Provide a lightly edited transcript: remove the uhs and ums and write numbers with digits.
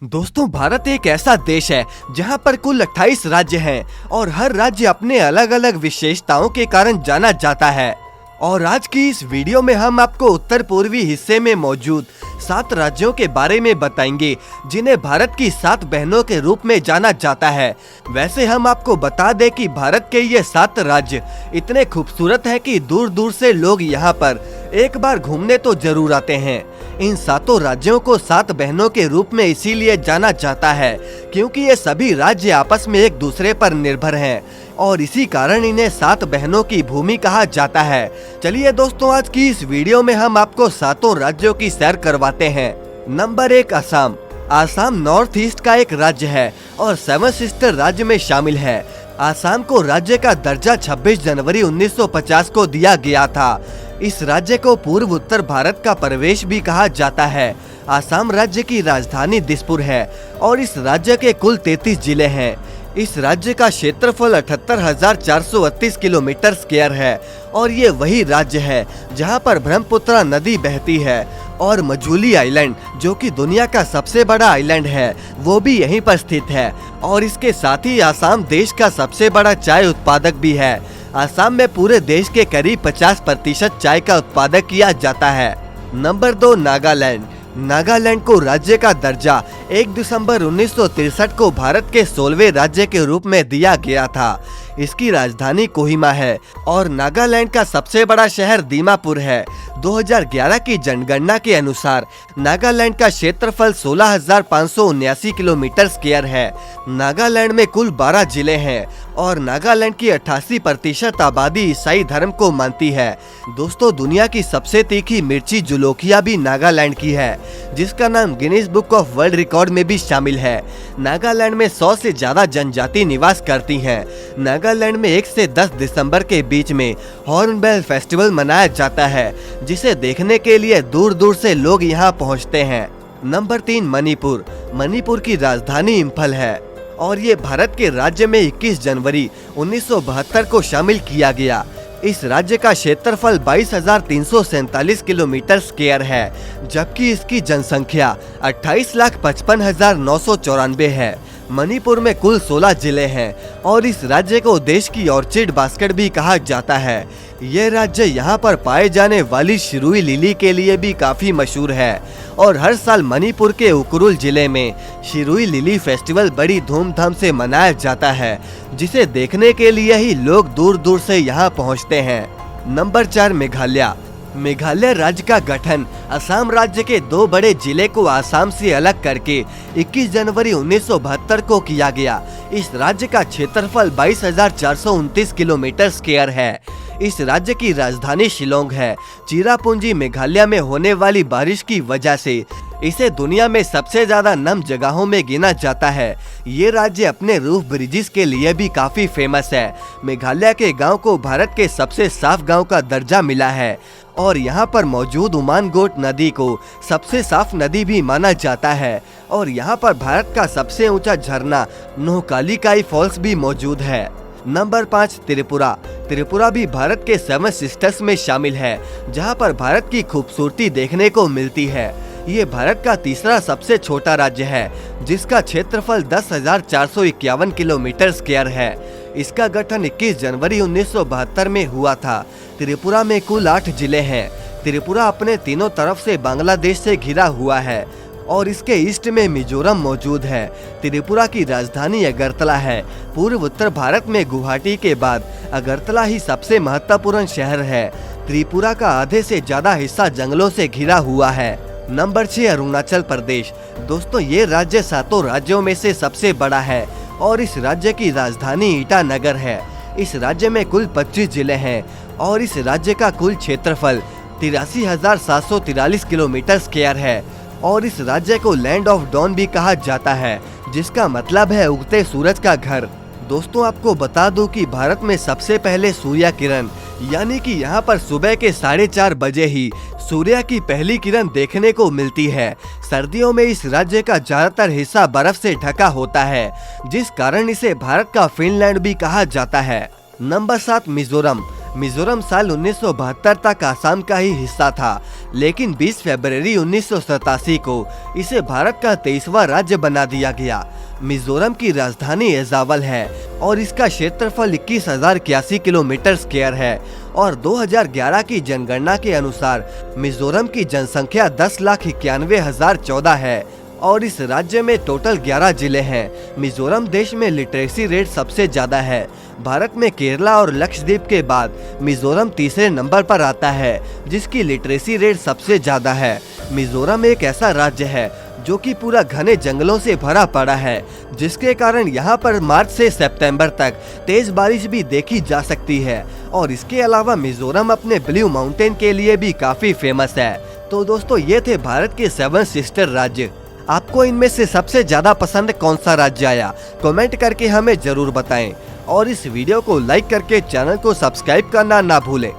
दोस्तों, भारत एक ऐसा देश है जहां पर कुल 28 राज्य हैं और हर राज्य अपने अलग अलग विशेषताओं के कारण जाना जाता है। और आज की इस वीडियो में हम आपको उत्तर पूर्वी हिस्से में मौजूद 7 राज्यों के बारे में बताएंगे जिन्हें भारत की 7 बहनों के रूप में जाना जाता है। वैसे हम आपको बता दें कि भारत के ये 7 राज्य इतने खूबसूरत हैं कि दूर दूर से लोग यहाँ पर एक बार घूमने तो जरूर आते हैं। इन 7 राज्यों को 7 बहनों के रूप में इसीलिए जाना जाता है क्योंकि ये सभी राज्य आपस में एक दूसरे पर निर्भर हैं और इसी कारण इन्हें 7 बहनों की भूमि कहा जाता है। चलिए दोस्तों, आज की इस वीडियो में हम आपको 7 राज्यों की सैर करवाते हैं। Number 1, Assam. Assam north east का एक राज्य है और 7 सिस्टर राज्य में शामिल है। असम को राज्य का दर्जा 26 जनवरी 1950 को दिया गया था। इस राज्य को पूर्व उत्तर भारत का प्रवेश भी कहा जाता है। असम राज्य की राजधानी दिसपुर है और इस राज्य के कुल 33 जिले हैं। इस राज्य का क्षेत्रफल 78,438 किलोमीटर स्क्वायर है और ये वही राज्य है जहां पर ब्रह्मपुत्र नदी बहती है और मजूली आइलैंड, जो कि दुनिया का सबसे बड़ा आइलैंड है, वो भी यहीं पर स्थित है। और इसके साथ ही असम देश का सबसे बड़ा चाय उत्पादक भी है। असम में पूरे देश के करीब 50% चाय का उत्पादन किया जाता है। नंबर 2, नागालैंड। नागालैंड को राज्य का दर्जा 1 दिसंबर 1963 को भारत के 16वें राज्य के रूप में दिया गया था। इसकी राजधानी कोहिमा है और नागालैंड का सबसे बड़ा शहर दीमापुर है। 2011 की जनगणना के अनुसार नागालैंड का क्षेत्रफल 16,579 किलोमीटर स्क्वायर है। नागालैंड में कुल 12 जिले हैं और नागालैंड की 88% आबादी ईसाई धर्म को मानती है। दोस्तों, दुनिया की सबसे तीखी मिर्ची जुलोकिया भी नागालैंड की है, जिसका नाम Guinness book of world record में भी शामिल है। नागालैंड में 100 से ज्यादा जनजाति निवास करती हैं। नागालैंड में 1 से 10 दिसंबर के बीच में हॉर्नबिल फेस्टिवल मनाया जाता है, जिसे देखने के लिए दूर दूर से लोग यहाँ पहुँचते हैं। नंबर 3, मणिपुर। मणिपुर की राजधानी इम्फल है और ये भारत के राज्य में 21 जनवरी 1972 को शामिल किया गया। इस राज्य का क्षेत्रफल 22,347 किलोमीटर स्क्वायर है, जबकि इसकी जनसंख्या 28,55,994 है। मणिपुर में कुल 16 जिले हैं और इस राज्य को देश की ऑर्चिड बास्केट भी कहा जाता है। ये राज्य यहाँ पर पाए जाने वाली शिरुई लिली के लिए भी काफी मशहूर है और हर साल मणिपुर के उखरुल जिले में शिरुई लिली फेस्टिवल बड़ी धूमधाम से मनाया जाता है, जिसे देखने के लिए ही लोग दूर दूर से यहाँ पहुँचते हैं। नंबर 4, मेघालय। मेघालय राज्य का गठन असम राज्य के 2 बड़े जिले को असम से अलग करके 21 जनवरी 1972 को किया गया। इस राज्य का क्षेत्रफल 22,429 किलोमीटर स्क्वायर है। इस राज्य की राजधानी शिलोंग है। चिरापुंजी मेघालय में होने वाली बारिश की वजह से इसे दुनिया में सबसे ज्यादा नम जगहों में गिना जाता है। ये राज्य अपने रूफ ब्रिजेस के लिए भी काफी फेमस है। मेघालय के गांव को भारत के सबसे साफ गांव का दर्जा मिला है और यहाँ पर मौजूद उमानगोट नदी को सबसे साफ नदी भी माना जाता है और यहाँ पर भारत का सबसे ऊंचा झरना नोहकालिकाई फॉल्स भी मौजूद है। नंबर 5, त्रिपुरा। त्रिपुरा भी भारत के 7 सिस्टर्स में शामिल है, जहाँ पर भारत की खूबसूरती देखने को मिलती है। ये भारत का तीसरा सबसे छोटा राज्य है, जिसका क्षेत्रफल 10,451 किलोमीटर स्क्वायर है। इसका गठन 21 जनवरी 1972 में हुआ था। त्रिपुरा में कुल 8 जिले हैं। त्रिपुरा अपने तीनों तरफ से बांग्लादेश से घिरा हुआ है और इसके ईस्ट में मिजोरम मौजूद है। त्रिपुरा की राजधानी अगरतला है। पूर्व उत्तर भारत में गुवाहाटी के बाद अगरतला ही सबसे महत्वपूर्ण शहर है। त्रिपुरा का आधे से ज्यादा हिस्सा जंगलों से घिरा हुआ है। नंबर 6, अरुणाचल प्रदेश। दोस्तों, ये राज्य 7 राज्यों में से सबसे बड़ा है और इस राज्य की राजधानी ईटानगर है। इस राज्य में कुल 25 जिले हैं और इस राज्य का कुल क्षेत्रफल 83,743 किलोमीटर स्क्वायर है और इस राज्य को लैंड ऑफ डॉन भी कहा जाता है, जिसका मतलब है उगते सूरज का घर। दोस्तों, आपको बता दूं कि भारत में सबसे पहले सूर्य किरण यानी कि यहाँ पर सुबह के 4:30 बजे ही सूर्य की पहली किरण देखने को मिलती है। सर्दियों में इस राज्य का ज्यादातर हिस्सा बर्फ से ढका होता है, जिस कारण इसे भारत का फिनलैंड भी कहा जाता है। नंबर 7, मिजोरम। मिजोरम साल 1972 तक आसाम का ही हिस्सा था, लेकिन 20 फरवरी 1987 को इसे भारत का 23वां राज्य बना दिया गया। मिजोरम की राजधानी एजावल है और इसका क्षेत्रफल 21,081 किलोमीटर स्क्वायर है और 2011 की जनगणना के अनुसार मिजोरम की जनसंख्या 10,91,014 है और इस राज्य में टोटल 11 जिले हैं। मिजोरम देश में लिटरेसी रेट सबसे ज्यादा है। भारत में केरला और लक्षद्वीप के बाद मिजोरम तीसरे नंबर पर आता है, जिसकी लिटरेसी रेट सबसे ज्यादा है। मिजोरम एक ऐसा राज्य है जो कि पूरा घने जंगलों से भरा पड़ा है, जिसके कारण यहाँ पर मार्च से सितंबर तक तेज बारिश भी देखी जा सकती है। और इसके अलावा मिजोरम अपने ब्लू माउंटेन के लिए भी काफी फेमस है। तो दोस्तों, ये थे भारत के 7 सिस्टर राज्य। आपको इनमें से सबसे ज्यादा पसंद कौन सा राज्य आया, कमेंट करके हमें जरूर बताएं और इस वीडियो को लाइक करके चैनल को सब्सक्राइब करना ना भूलें।